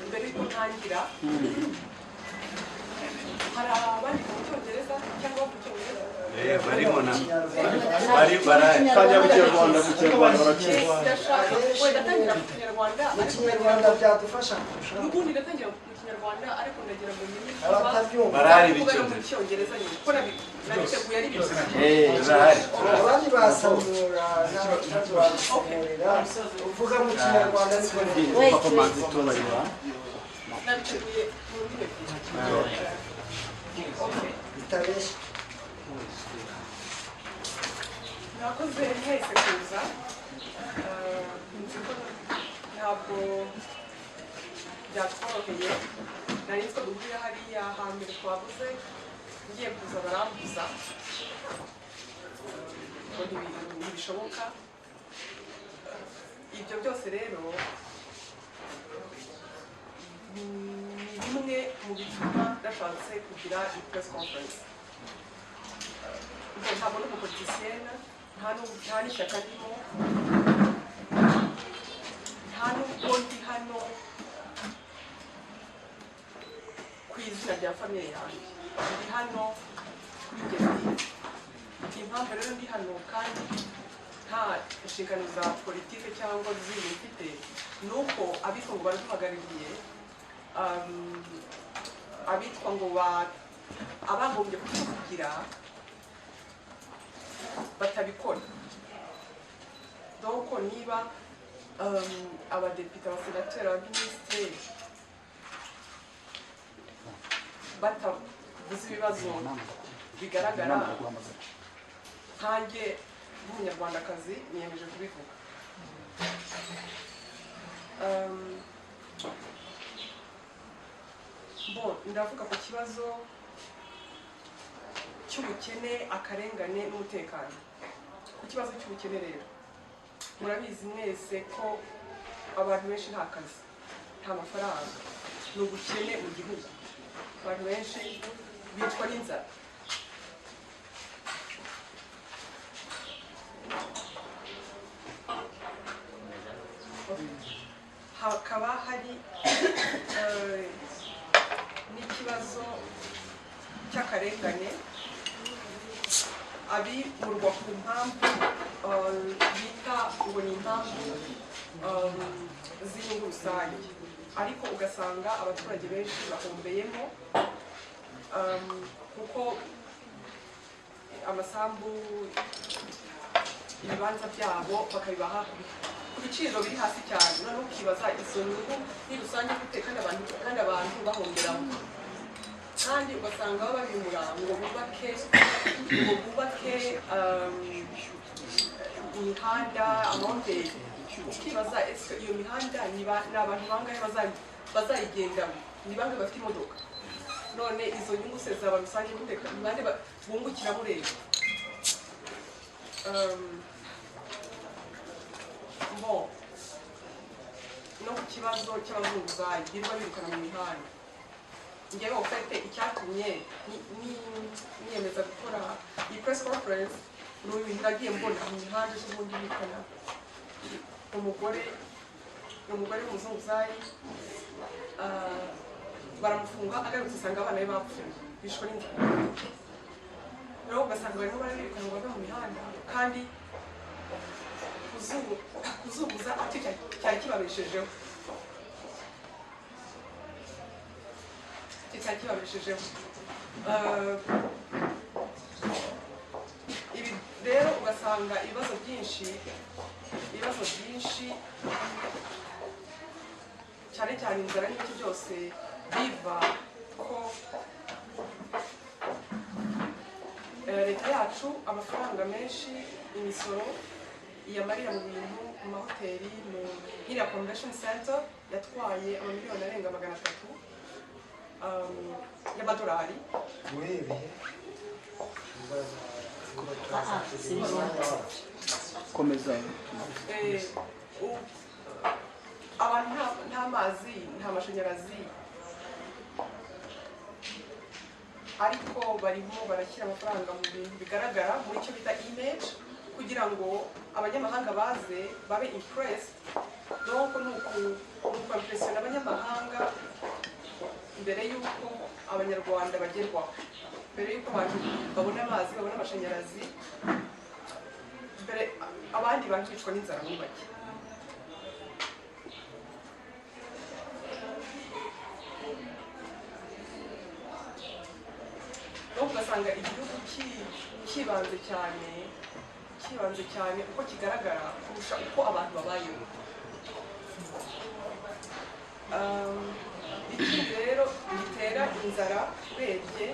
mbere yuko ntangira hari abandi mu cyongereza cyangwa mu cyongereza barimo na bari barajya mu kinyarwanda wenda tangira mu kinyarwanda mu kinyarwanda byadufasha n'ubundi ndatangira mu kinyarwanda ariko ndagira ngo menye barari mu cyongereza nyine kuko nabiteguye ari bibiri barahari abandi basamura n'abaturage basamurira uvuga mu kinyarwanda ariko nabiteguye mu ndimi ebyiri bitabeshya nakoze mwese kuza nzi ko ntabwo byatworoheye nari nzi ko duhurira hariya hambere twabuze ngiye kuza barambuza ngo ntibishoboka ibyo byose rero ni bimwe mu bituma nashatse kugira iyi press conference ntabwo ndi umupolitisiyene nta n'ishyaka ndimo nta n'ubwo ndi hano ku izina rya famiye yanjye ndi hano kuri njye impamvu rero ndi hano kandi nta inshingano za politike cyangwa zindi mfite ni uko abitwa ngo baraduhagarariye abitwa ngo abagombye kutuvugira batabikora donc niba abadepite abasenateri abaminisitiri batavuze ibibazo bigaragara nkanjye nk'umunyarwandakazi niyemeje kubivuga ndavuga ku kibazo cy'ubukene akarengane n'umutekano ku kibazo cy'ubukene rero murabizi mwese ko abantu benshi nta kazi nta mafaranga ni ubukene mu gihugu abantu benshi bicwa n'inzara hakaba hari n'ikibazo cy'akarengane abimurwa ku mpamvu bita ngo ni impamvu z'inyungu rusange ariko ugasanga abaturage benshi bahombeyemo kuko amasambu ibibanza byabo bakabibaha ku biciro biri hasi cyane noneho ukibaza izo nyungu ni rusange gute kandi abantu bahomberamo kandi ugasanga baba babimura ngo bubake imihanda amahoteli ukibaza ese iyo mihanda ni abantu bangahe bazayigendamo ni bangahe bafite imodoka none izo nyungu se zaba rusange gute ni bande bungukiramo rero no ku kibazo cy'abazunguzayi birirwa birukana mu mihanda njyewe ufite icyatumye niyemeza gukora iyi press conference ni ibintu nagiye mbona mu mihanda z'ubundi bikana umugore w'umuzunguzayi baramufunga agarutse usanga abana be bapfuye bishwe n'inzara rero ugasanga barimo barabirukana ngo bave mu mihanda kandi kuzunguza ati cyari kibabeshejeho ibi rero ugasanga ibibazo byinshi cyane cyane inzara n'ibiki byose biva ko leta yacu amafaranga menshi imisoro iyamarira mu bintu mu mahoteli mu nk'iriya convention center yatwaye amamiliyoni arenga 300 y'amadolari komeza abantu nta mazi nta mashanyarazi ariko barimo barashyira amafaranga mu bintu bigaragara muri icyo bita image kugira ngo abanyamahanga baze babe impressed. Donc ni ukwimpressiona abanyamahanga mbere y'uko abanyarwanda bagerwaho, mbere y'uko abantu babona amazi, babona amashanyarazi, mbere abandi bakicwa n'inzara muri make. Donc ugasanga igihugu kibanze cyane uko kigaragara kurusha uko abantu babayeho. Ikindi rero gitera inzara urebye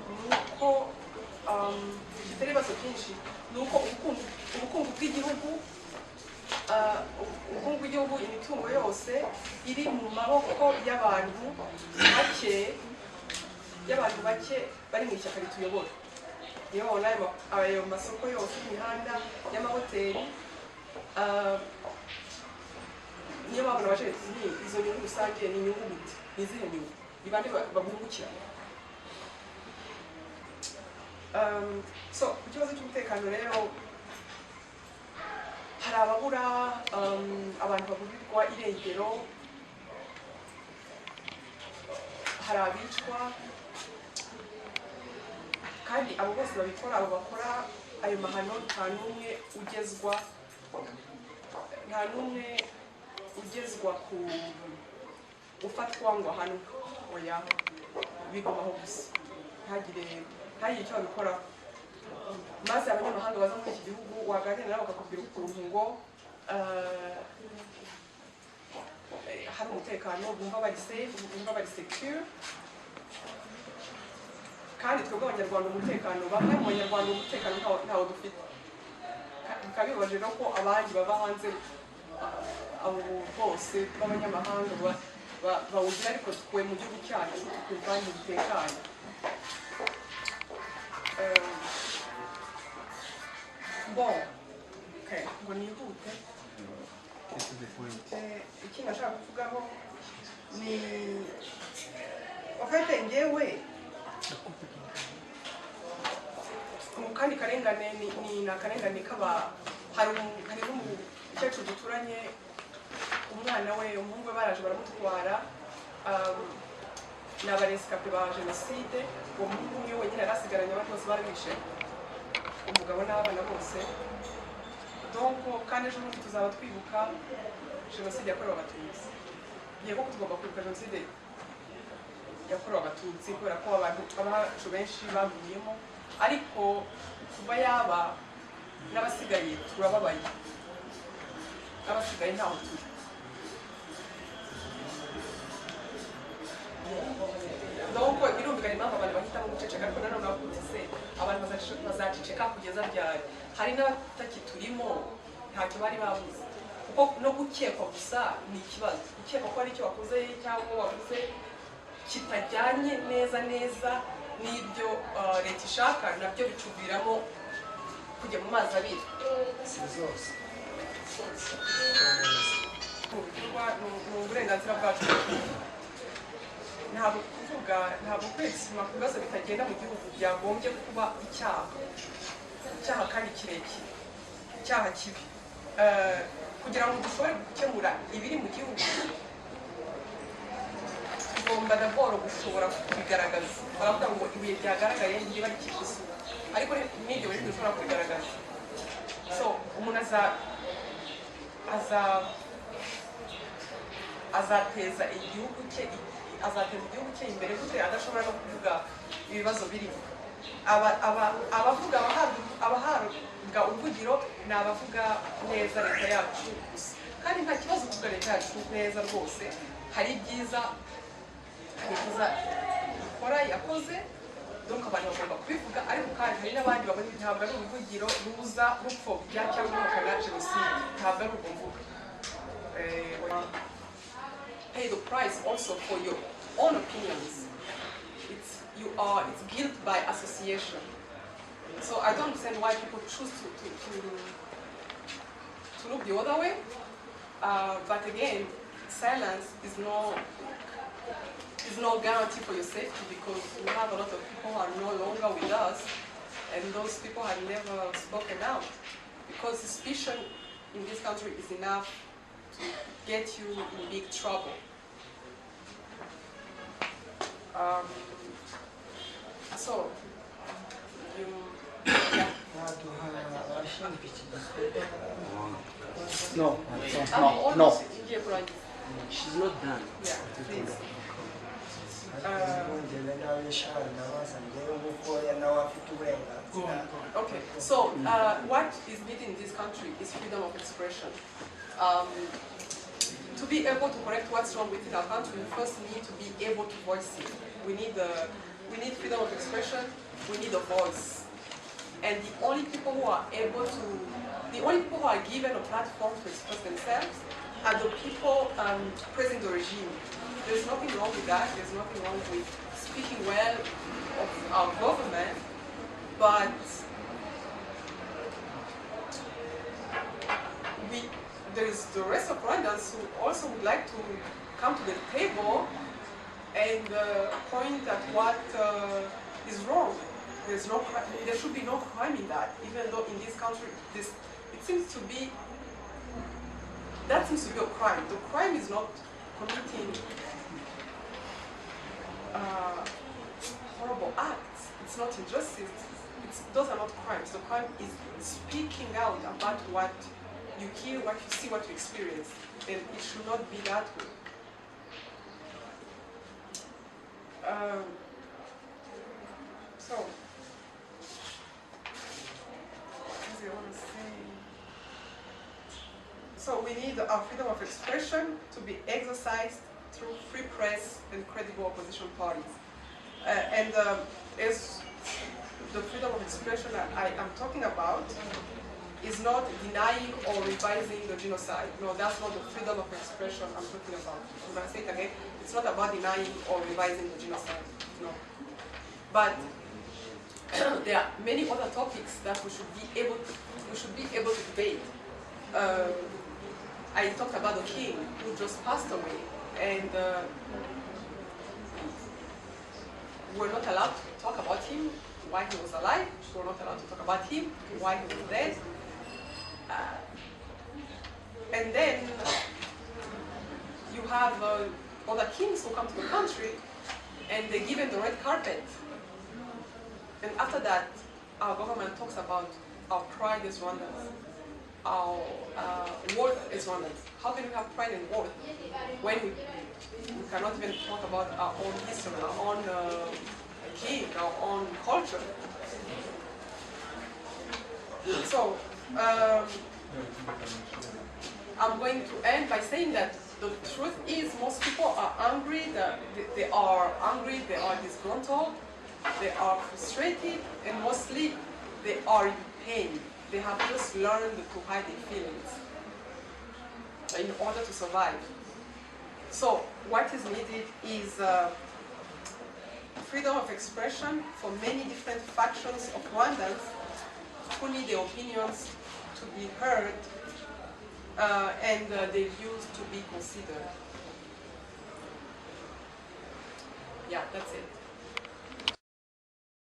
nuko gitera ibibazo byinshi, nuko ubukungu bw'igihugu imitungo yose iri mu maboko y'abantu bake bari mu ishyaka rituyobora. Niyo babona ayo masoko yose y'imihanda y'amahoteli, niyo babona baje izo nyungu rusange ni inyungu gute, ni izihe nyungu, ni bande babungukira. So ku kibazo cy'umutekano rero hari ababura, abantu baburirwa irengero, hari abicwa, kandi abo bose babikora, abo bakora ayo mahano nta n'umwe ugezwa ku gufatwa ngo ahanwe, oya bigomaho gusa ntagire icyo babikoraho. Maze abanyamahanga baza muri iki gihugu waganira nabo bakakubwira ukuntu ngo hari umutekano, bumva bari safe, bumva bari secure. Kandi twebwe abanyarwanda umutekano, bamwe mu banyarwanda umutekano ntawo dufite. Bikabibaje rero ko abandi baba hanze abo bose b'abanyamahanga bawugira, ariko twe mu gihugu cyacu tukumva ntidutekanye. Bon, okay, ngo nihute. Ikintu nashaka kuvugaho ni ofete ngewe kandi karengane ni akarengane hari umukecuru duturanye, umwana we, umuhungu we baraje baramutwara, ni abaresikape ba jenoside. Uwo muhungu niwe wenyine yari asigaranye, abandi bose bari bishe, umugabo n'abana bose. Donc kandi ejo bundi tuzaba twibuka jenoside yakorewe abatutsi. Yego tugomba kwibuka jenoside yakorewe abatutsi kubera ko abacu benshi baguyemo, ariko kuba yaba n'abasigaye turababaye, n'abasigaye ntaho turi. Donc birumvikana impamvu abantu bahitamo guceceka, ariko nanone bavuze se abantu bazaceceka kugeza ryari? Hari n'abatakiturimo ntacyo bari babuze, kuko no gukekwa gusa ni ikibazo. Gukekwa ko ari icyo wakoze cyangwa wavuze kitajyanye neza n'ibyo leta ishaka, nabyo bicuviramo kujya mu mazi abiri. Mu bikorwa ni uburenganzira bwacu. Ntabwo kwexima ku bibazo bitagenda mu gihugu byagombye kuba icyaha kandi kirekire, icyaha kibi. Kugira ngo dushobore gukemura ibiri mu gihugu, tugomba d'abord gushobora kubigaragaza. Baravuga ngo ibuye ryagaragaye ntiba rikisha isuka, ariko n'ibyo bintu dushobora kubigaragaza. So umuntu azateza igihugu cye imbere gute adashobora no kuvuga ibibazo birimo. Abahabwa uruvugiro ni abavuga neza leta yacu gusa, kandi nta kibazo kuvuga leta yacu neza rwose. Hari ibyiza ikora yakoze, donc abantu bagomba kubivuga, ariko kandi hari n'abandi babona ntabwo ari uruvugiro ruza rupfobya cyangwa ruhakana jenoside, ntabwo ari urwo mvuga. Pay the price also for your own opinions. It's guilt by association. So I don't understand why people choose to look the other way. But again, silence is no is no guarantee for your safety because we have a lot of people who are no longer with us, and those people have never spoken out. Because suspicion in this country is enough to get you in big trouble. So, yeah. No, I'm almost no. here, Brian. She's not done. Yeah, please. Okay, so what is needed in this country is freedom of expression. To be able to correct what's wrong within our country, we first need to be able to voice it. We need freedom of expression, we need a voice. And the only people who are given a platform to express themselves are the people praising the regime. There's nothing wrong with that. There's nothing wrong with speaking well of our government, but there's the rest of Rwandans who also would like to come to the table and point at what is wrong. There should be no crime in that, even though in this country that seems to be a crime. The crime is not committing horrible acts. It's not injustice. Those are not crimes. The crime is speaking out about what you hear, what you see, what you experience. And it should not be that way. So, what do I want to say? So we need our freedom of expression to be exercised through free press and credible opposition parties. As the freedom of expression I am talking about is not denying or revising the genocide. No, that's not the freedom of expression I'm talking about. I'm going to say it again. It's not about denying or revising the genocide. No. But there are many other topics that we should be able to debate. I talked about the king who just passed away, and we're not allowed to talk about him while he was alive. We're not allowed to talk about him while he was dead. And then you have other kings who come to the country and they give him the red carpet. And after that, our government talks about our pride as Rwandans, our worth as Rwandans. How can we have pride and worth when we cannot even talk about our own history, our own king, our own culture? So, I'm going to end by saying that the truth is most people are angry, they are disgruntled, they are frustrated, and mostly they are in pain. They have just learned to hide their feelings in order to survive. So what is needed is freedom of expression for many different factions of Rwandans who need their opinions to be heard and their views to be considered. Yeah, that's it.